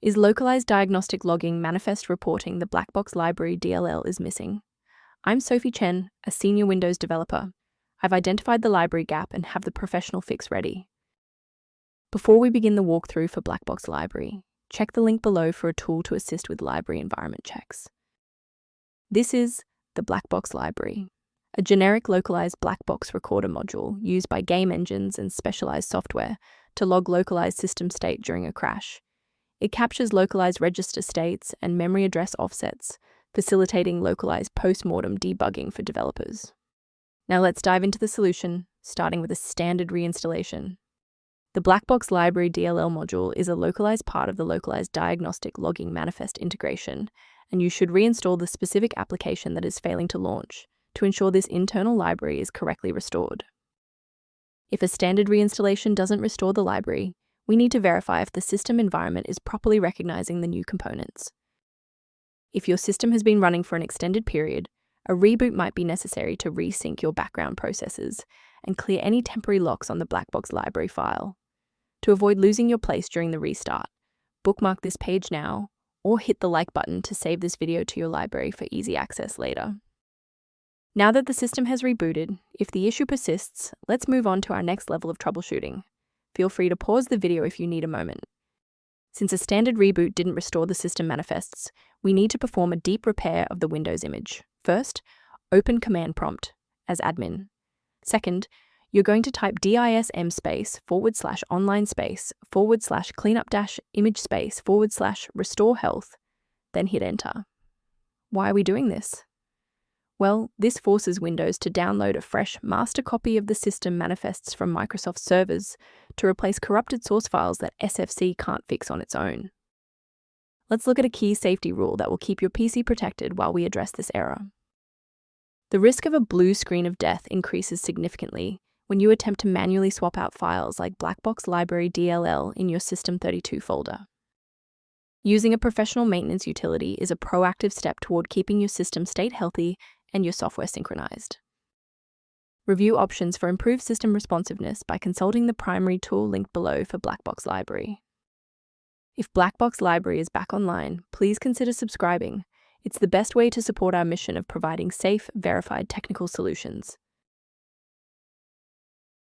Is Localized Diagnostic Logging Manifest reporting the Blackbox Library DLL is missing? I'm Sophie Chen, a senior Windows developer. I've identified the library gap and have the professional fix ready. Before we begin the walkthrough for Blackbox Library, check the link below for a tool to assist with library environment checks. This is the Blackbox Library, a generic localized black box recorder module used by game engines and specialized software to log localized system state during a crash. It captures localized register states and memory address offsets, facilitating localized post-mortem debugging for developers. Now let's dive into the solution, starting with a standard reinstallation. The Blackbox Library DLL module is a localized part of the Localized Diagnostic Logging Manifest integration, and you should reinstall the specific application that is failing to launch to ensure this internal library is correctly restored. If a standard reinstallation doesn't restore the library, we need to verify if the system environment is properly recognizing the new components. If your system has been running for an extended period, a reboot might be necessary to resync your background processes and clear any temporary locks on the Blackbox library file. To avoid losing your place during the restart, bookmark this page now or hit the like button to save this video to your library for easy access later. Now that the system has rebooted, if the issue persists, let's move on to our next level of troubleshooting. Feel free to pause the video if you need a moment. Since a standard reboot didn't restore the system manifests, we need to perform a deep repair of the Windows image. First, open command prompt as admin. Second, you're going to type dism space /online space /cleanup image space /restore health, then hit enter. Why are we doing this? Well, this forces Windows to download a fresh master copy of the system manifests from Microsoft servers to replace corrupted source files that SFC can't fix on its own. Let's look at a key safety rule that will keep your PC protected while we address this error. The risk of a blue screen of death increases significantly when you attempt to manually swap out files like Blackbox Library DLL in your System32 folder. Using a professional maintenance utility is a proactive step toward keeping your system state healthy and your software synchronized. Review options for improved system responsiveness by consulting the primary tool linked below for Blackbox Library. If Blackbox Library is back online, please consider subscribing. It's the best way to support our mission of providing safe, verified technical solutions.